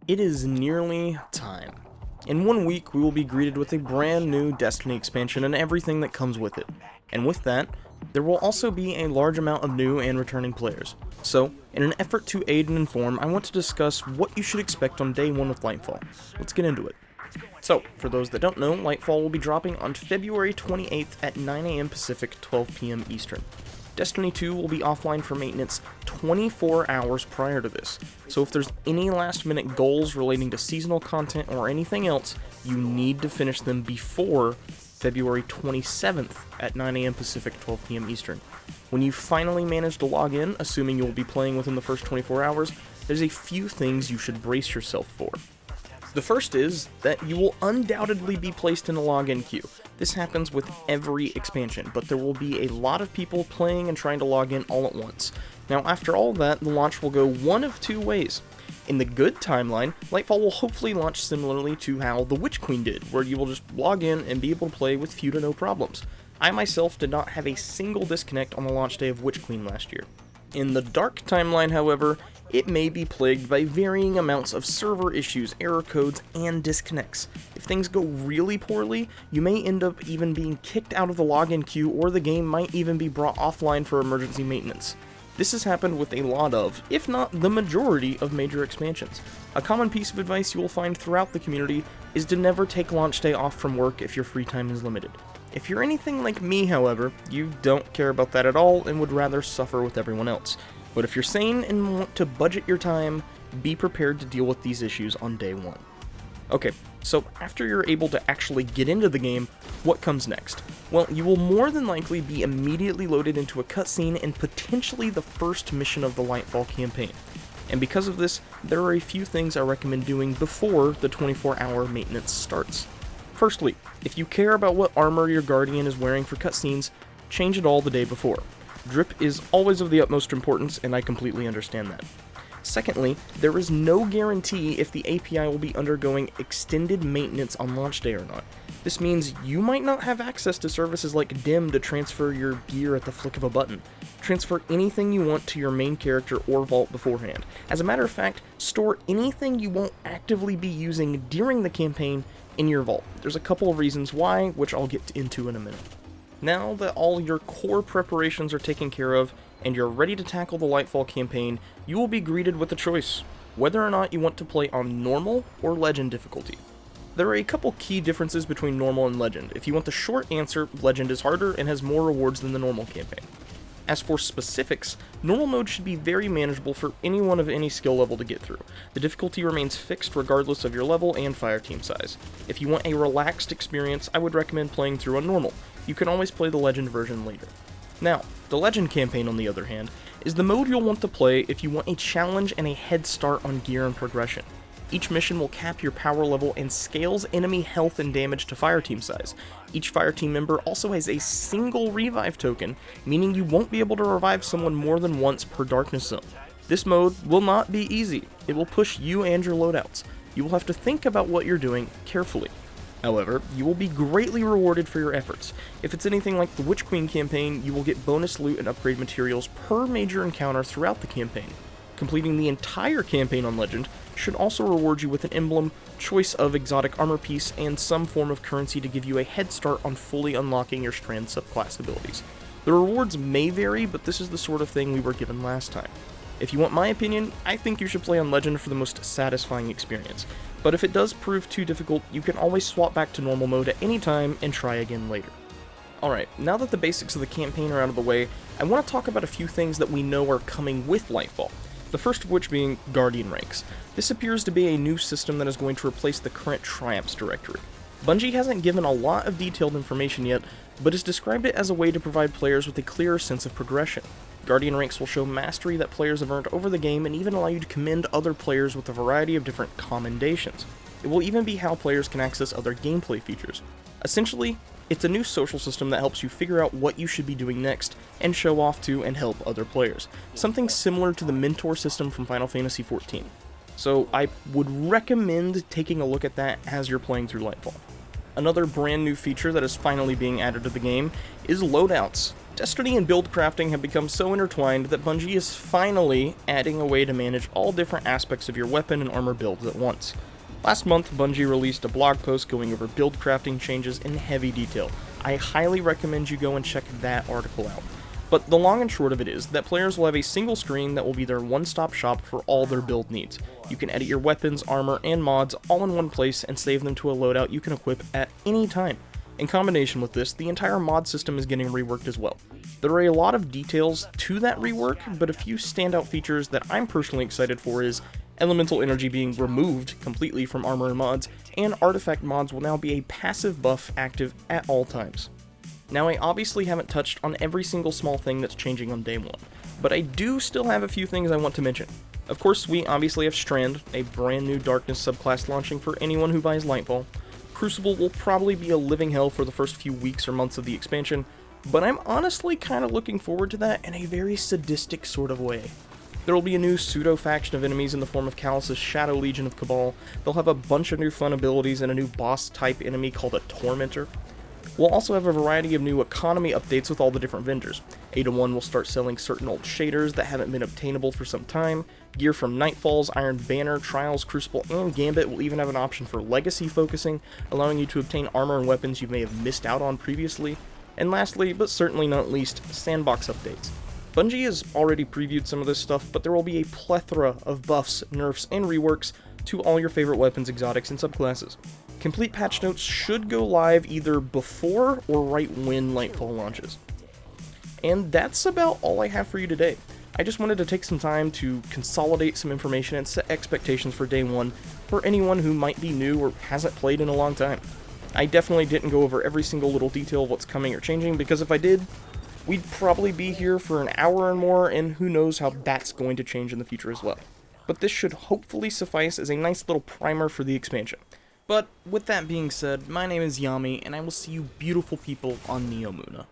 It is nearly time. In 1 week, we will be greeted with a brand new Destiny expansion and everything that comes with it. And with that, there will also be a large amount of new and returning players. So, in an effort to aid and inform, I want to discuss what you should expect on day 1 with Lightfall. Let's get into it. So, for those that don't know, Lightfall will be dropping on February 28th at 9 AM Pacific, 12 PM Eastern. Destiny 2 will be offline for maintenance 24 hours prior to this, so if there's any last minute goals relating to seasonal content or anything else, you need to finish them before February 27th at 9 AM Pacific, 12 PM Eastern. When you finally manage to log in, assuming you'll be playing within the first 24 hours, there's a few things you should brace yourself for. The first is that you will undoubtedly be placed in a login queue. This happens with every expansion, but there will be a lot of people playing and trying to log in all at once. Now, after all that, the launch will go one of two ways. In the good timeline, Lightfall will hopefully launch similarly to how the Witch Queen did, where you will just log in and be able to play with few to no problems. I myself did not have a single disconnect on the launch day of Witch Queen last year. In the dark timeline, however, it may be plagued by varying amounts of server issues, error codes, and disconnects. If things go really poorly, you may end up even being kicked out of the login queue, or the game might even be brought offline for emergency maintenance. This has happened with a lot of, if not the majority, of major expansions. A common piece of advice you will find throughout the community is to never take launch day off from work if your free time is limited. If you're anything like me, however, you don't care about that at all and would rather suffer with everyone else. But if you're sane and want to budget your time, be prepared to deal with these issues on day 1. Okay, so after you're able to actually get into the game, what comes next? Well, you will more than likely be immediately loaded into a cutscene and potentially the first mission of the Lightfall campaign. And because of this, there are a few things I recommend doing before the 24-hour maintenance starts. Firstly, if you care about what armor your Guardian is wearing for cutscenes, change it all the day before. Drip is always of the utmost importance, and I completely understand that. Secondly, there is no guarantee if the API will be undergoing extended maintenance on launch day or not. This means you might not have access to services like DIM to transfer your gear at the flick of a button. Transfer anything you want to your main character or vault beforehand. As a matter of fact, store anything you won't actively be using during the campaign in your vault. There's a couple of reasons why, which I'll get into in a minute. Now that all your core preparations are taken care of, and you're ready to tackle the Lightfall campaign, you will be greeted with a choice, whether or not you want to play on normal or legend difficulty. There are a couple key differences between normal and legend. If you want the short answer, legend is harder and has more rewards than the normal campaign. As for specifics, normal mode should be very manageable for anyone of any skill level to get through. The difficulty remains fixed regardless of your level and fireteam size. If you want a relaxed experience, I would recommend playing through on normal. You can always play the legend version later. Now, the legend campaign, on the other hand, is the mode you'll want to play if you want a challenge and a head start on gear and progression. Each mission will cap your power level and scales enemy health and damage to fireteam size. Each fireteam member also has a single revive token, meaning you won't be able to revive someone more than once per darkness zone. This mode will not be easy. It will push you and your loadouts. You will have to think about what you're doing carefully. However, you will be greatly rewarded for your efforts. If it's anything like the Witch Queen campaign, you will get bonus loot and upgrade materials per major encounter throughout the campaign. Completing the entire campaign on Legend should also reward you with an emblem, choice of exotic armor piece, and some form of currency to give you a head start on fully unlocking your Strand subclass abilities. The rewards may vary, but this is the sort of thing we were given last time. If you want my opinion, I think you should play on Legend for the most satisfying experience. But if it does prove too difficult, you can always swap back to normal mode at any time and try again later. Alright, now that the basics of the campaign are out of the way, I want to talk about a few things that we know are coming with Lightfall. The first of which being Guardian ranks. This appears to be a new system that is going to replace the current Triumphs directory. Bungie hasn't given a lot of detailed information yet, but has described it as a way to provide players with a clearer sense of progression. Guardian ranks will show mastery that players have earned over the game and even allow you to commend other players with a variety of different commendations. It will even be how players can access other gameplay features. Essentially, it's a new social system that helps you figure out what you should be doing next and show off to and help other players. Something similar to the mentor system from Final Fantasy XIV. So I would recommend taking a look at that as you're playing through Lightfall. Another brand new feature that is finally being added to the game is loadouts. Destiny and buildcrafting have become so intertwined that Bungie is finally adding a way to manage all different aspects of your weapon and armor builds at once. Last month, Bungie released a blog post going over buildcrafting changes in heavy detail. I highly recommend you go and check that article out. But the long and short of it is that players will have a single screen that will be their one-stop shop for all their build needs. You can edit your weapons, armor, and mods all in one place and save them to a loadout you can equip at any time. In combination with this, the entire mod system is getting reworked as well. There are a lot of details to that rework, but a few standout features that I'm personally excited for is elemental energy being removed completely from armor and mods, and artifact mods will now be a passive buff active at all times. Now, I obviously haven't touched on every single small thing that's changing on day one, but I do still have a few things I want to mention. Of course, we obviously have Strand, a brand new Darkness subclass launching for anyone who buys Lightfall. Crucible will probably be a living hell for the first few weeks or months of the expansion, but I'm honestly kind of looking forward to that in a very sadistic sort of way. There will be a new pseudo-faction of enemies in the form of Callus's Shadow Legion of Cabal. They'll have a bunch of new fun abilities and a new boss-type enemy called a Tormentor. We'll also have a variety of new economy updates with all the different vendors. Ada 1 will start selling certain old shaders that haven't been obtainable for some time. Gear from Nightfall's Iron Banner, Trials, Crucible, and Gambit will even have an option for legacy focusing, allowing you to obtain armor and weapons you may have missed out on previously. And lastly, but certainly not least, sandbox updates. Bungie has already previewed some of this stuff, but there will be a plethora of buffs, nerfs, and reworks to all your favorite weapons, exotics, and subclasses. Complete patch notes should go live either before or right when Lightfall launches. And that's about all I have for you today. I just wanted to take some time to consolidate some information and set expectations for day one for anyone who might be new or hasn't played in a long time. I definitely didn't go over every single little detail of what's coming or changing, because if I did, we'd probably be here for an hour or more, and who knows how that's going to change in the future as well. But this should hopefully suffice as a nice little primer for the expansion. But with that being said, my name is Yami, and I will see you beautiful people on Neomuna.